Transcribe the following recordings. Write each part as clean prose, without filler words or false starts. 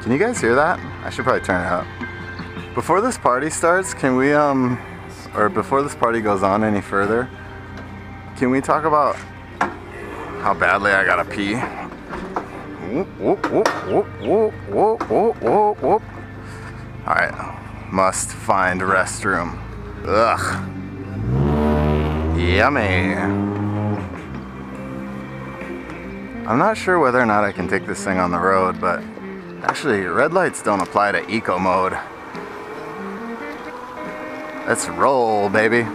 Can you guys hear that? I should probably turn it up. Before this party starts, can we, or before this party goes on any further, can we talk about how badly I gotta pee? Whoop, whoop, whoop, whoop, whoop, whoop, whoop, whoop, whoop. Alright, must find restroom. Ugh. Yummy. I'm not sure whether or not I can take this thing on the road, but actually, red lights don't apply to eco mode. Let's roll, baby.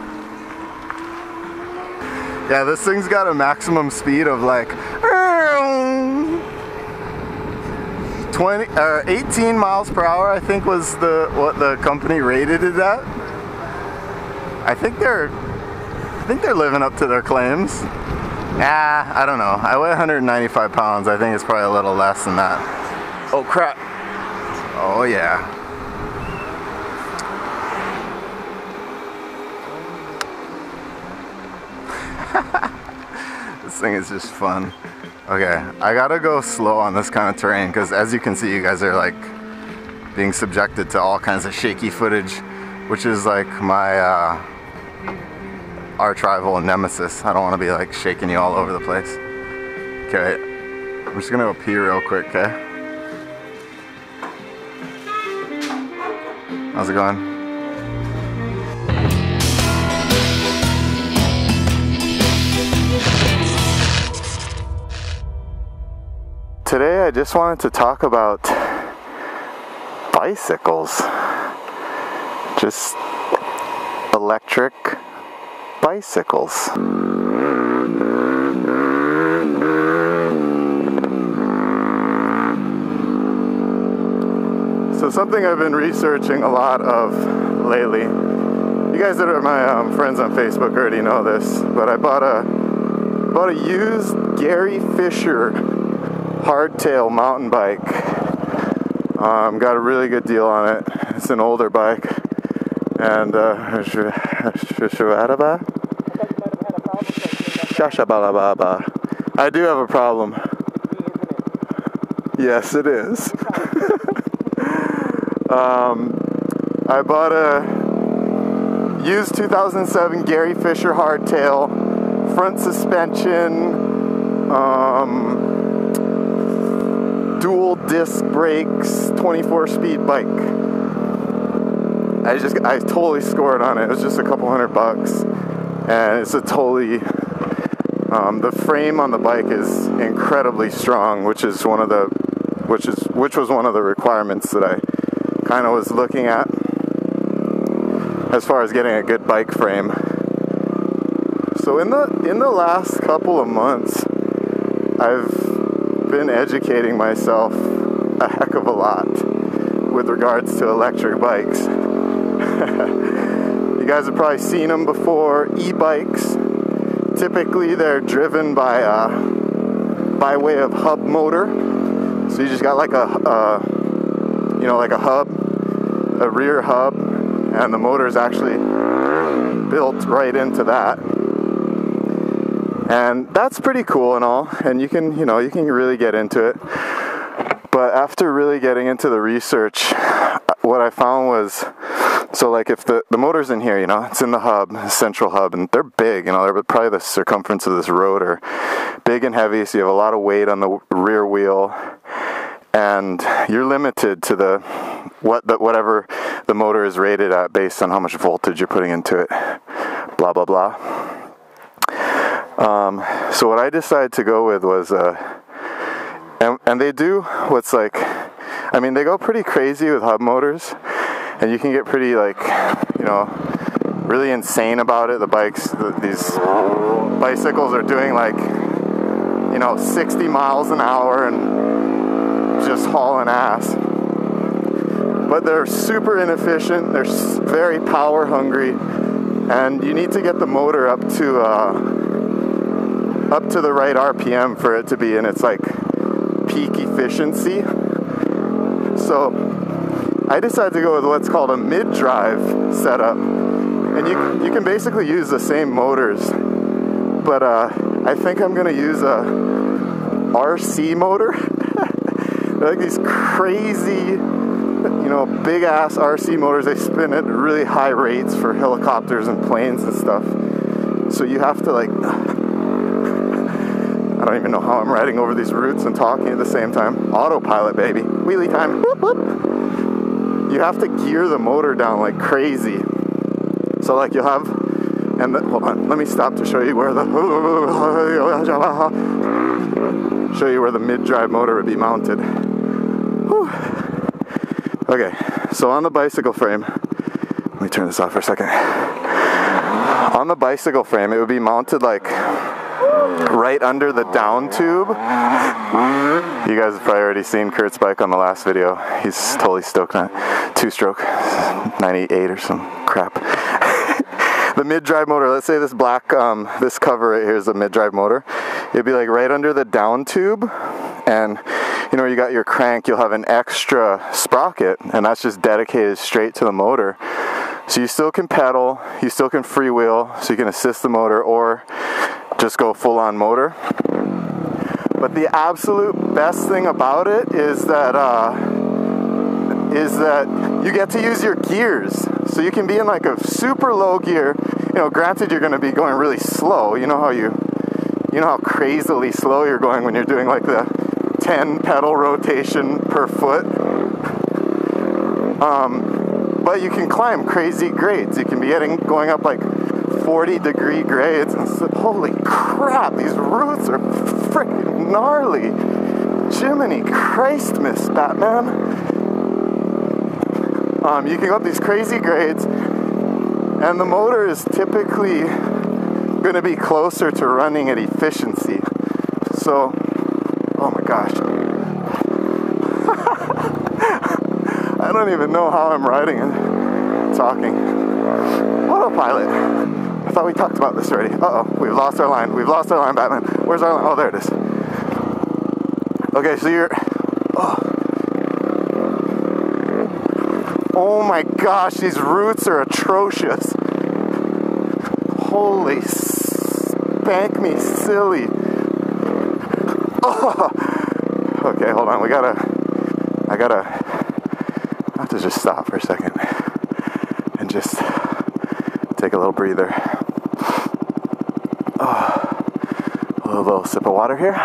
Yeah, this thing's got a maximum speed of like 18 miles per hour, I think was what the company rated it at. I think they're living up to their claims. I don't know. I weigh 195 pounds. I think it's probably a little less than that. Oh crap. Oh yeah. This thing is just fun. Okay, I gotta go slow on this kind of terrain because as you can see, you guys are like being subjected to all kinds of shaky footage, which is like my arch rival nemesis. I don't want to be like shaking you all over the place. Okay, I'm just gonna go pee real quick, okay? How's it going? Today I just wanted to talk about bicycles. Just electric bicycles. So something I've been researching a lot of lately. You guys that are my friends on Facebook already know this, but I bought a used Gary Fisher hardtail mountain bike. Got a really good deal on it. It's an older bike, and I do have a problem. Yes, it is. I bought a used 2007 Gary Fisher hardtail, front suspension, dual disc brakes, 24-speed bike. I totally scored on it. It was just a couple $100, and it's a totally. The frame on the bike is incredibly strong, which was one of the requirements that I kind of was looking at as far as getting a good bike frame. So in the last couple of months, I've been educating myself a heck of a lot with regards to electric bikes. You guys have probably seen them before. E-bikes, typically they're driven by way of hub motor. So you just got like a hub, a rear hub, and the motor is actually built right into that. And that's pretty cool and all, and you can really get into it. But after really getting into the research, what I found was, so like if the motor's in here, it's in the hub, the central hub, and they're big, they're probably the circumference of this rotor, big and heavy, so you have a lot of weight on the rear wheel, and you're limited to whatever the motor is rated at based on how much voltage you're putting into it, blah, blah, blah. So what I decided to go with was, and they do what's like, they go pretty crazy with hub motors, and you can get pretty really insane about it. These bicycles are doing 60 miles an hour and just hauling ass. But they're super inefficient, they're very power hungry, and you need to get the motor up to the right RPM for it to be in its peak efficiency. So I decided to go with what's called a mid-drive setup, and you can basically use the same motors, but I think I'm going to use a RC motor. They're like these crazy, you know, big ass RC motors. They spin at really high rates for helicopters and planes and stuff. So you have to like, I don't even know how I'm riding over these routes and talking at the same time. Autopilot, baby. Wheelie time. Whoop, whoop. You have to gear the motor down like crazy. So like you'll have, and hold on, let me stop to show you where the mid-drive motor would be mounted. Whew. Okay, so on the bicycle frame, let me turn this off for a second. On the bicycle frame, it would be mounted like right under the down tube. You guys have probably already seen Kurt's bike on the last video. He's totally stoked on it. 2-stroke, 98 or some crap. The mid-drive motor, let's say this black, this cover right here is a mid-drive motor. It'd be like right under the down tube, and you know, you got your crank, you'll have an extra sprocket, and that's just dedicated straight to the motor. So you still can pedal, you still can freewheel, so you can assist the motor or just go full-on motor. But the absolute best thing about it is that you get to use your gears. So you can be in like a super low gear. You know, granted you're going to be going really slow. You know how crazily slow you're going when you're doing like the 10 pedal rotation per foot. But you can climb crazy grades. You can be going up like 40-degree grades. And so, holy crap, these routes are freaking gnarly. Jiminy Christ, Miss Batman. You can go up these crazy grades, and the motor is typically going to be closer to running at efficiency. So, oh my gosh. I don't even know how I'm riding and talking. Autopilot. I thought we talked about this already. Uh-oh, we've lost our line. We've lost our line, Batman. Where's our line? Oh, there it is. Okay, so you're... Oh my gosh, these routes are atrocious. Holy spank me silly. Oh. Okay, hold on. I have to just stop for a second and just take a little breather. Oh. A little sip of water here.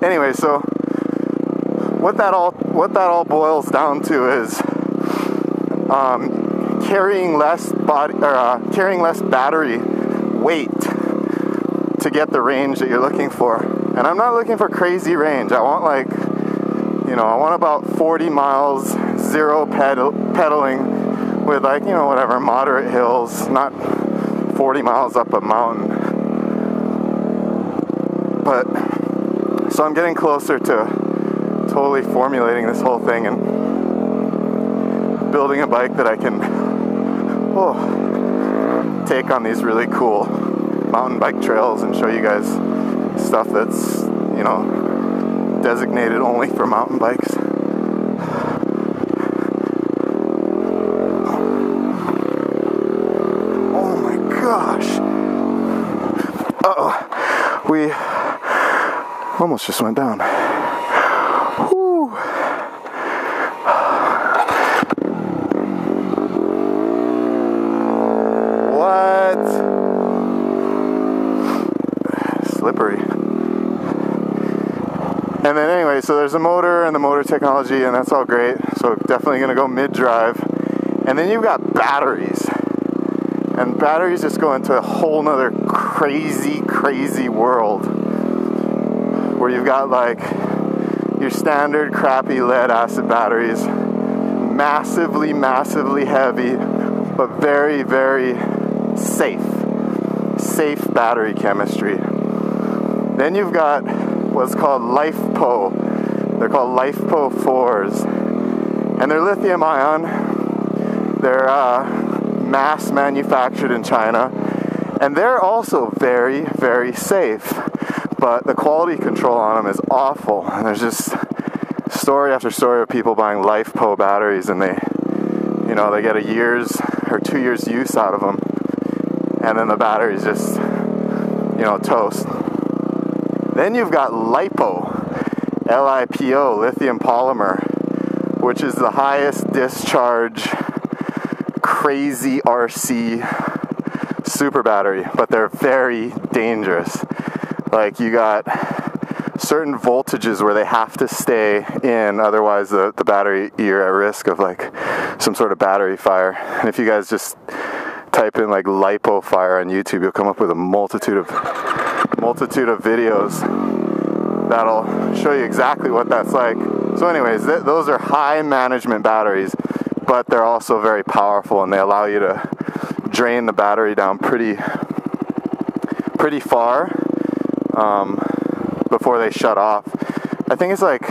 Anyway, so what that all boils down to is carrying less battery weight to get the range that you're looking for. And I'm not looking for crazy range. I want I want about 40 miles, zero pedaling with like, you know, whatever, moderate hills, not 40 miles up a mountain. But so I'm getting closer to totally formulating this whole thing and building a bike that I can take on these really cool mountain bike trails and show you guys stuff that's, you know, designated only for mountain bikes. Oh my gosh. Uh-oh. We almost just went down. Whew. What? Slippery. And then anyway, so there's a motor and the motor technology, and that's all great. So definitely going to go mid-drive. And then you've got batteries. And batteries just go into a whole nother crazy, crazy world, where you've got like your standard crappy lead acid batteries, massively, massively heavy, but very, very safe battery chemistry. Then you've got what's called LifePo. They're called LifePo 4s, and they're lithium ion. They're mass manufactured in China, and they're also very, very safe. But the quality control on them is awful, and there's just story after story of people buying LifePo batteries, and they, you you know, they get a year's or 2 years use out of them, and then the battery's just, you know, toast. Then you've got LiPo, L-I-P-O, lithium polymer, which is the highest discharge, crazy RC super battery, but they're very dangerous. Like, you got certain voltages where they have to stay in, otherwise the battery, you're at risk of like some sort of battery fire. And if you guys just type in like LiPo fire on YouTube, you'll come up with a multitude of videos that'll show you exactly what that's like. So anyways, those are high management batteries, but they're also very powerful, and they allow you to drain the battery down pretty far before they shut off. I think it's like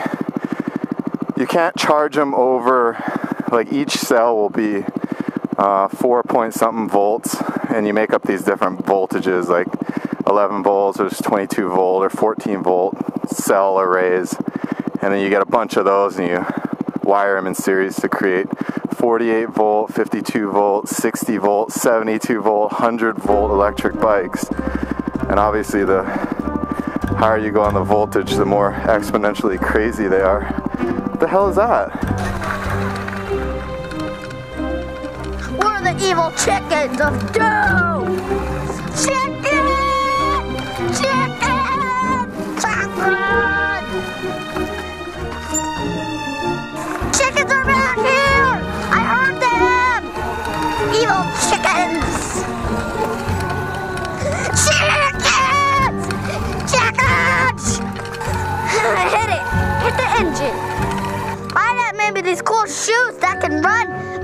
you can't charge them over, like each cell will be 4 point something volts, and you make up these different voltages like 11 volts or 22 volt or 14 volt cell arrays, and then you get a bunch of those and you wire them in series to create 48 volt, 52 volt, 60 volt, 72 volt, 100 volt electric bikes. And obviously the higher you go on the voltage, the more exponentially crazy they are. What the hell is that? We're the evil chickens of doom! Chicken! Chicken! Chicken! Chickens are back here! I heard them! Evil chickens! Chickens! Chickens! Hit it! Hit the engine! I got maybe these cool shoes that can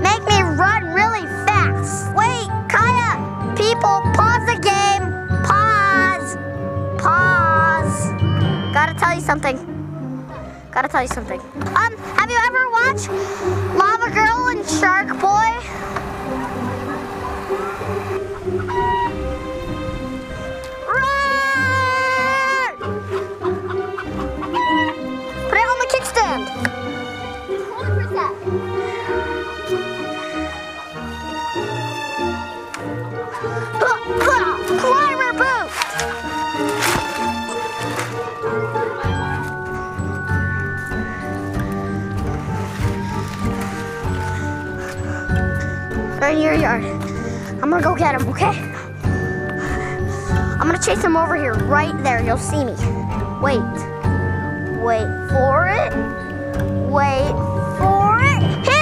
make me run really fast. Wait, Kaya! People, pause the game! Pause! Pause! Gotta tell you something. Have you ever watched Lava Girl and Shark Boy? Run! Put it on the kickstand. Hold it for a sec. Climber boost! Right here you are. I'm gonna go get him, okay? I'm gonna chase him over here, right there. You'll see me. Wait for it. Wait for it. Hit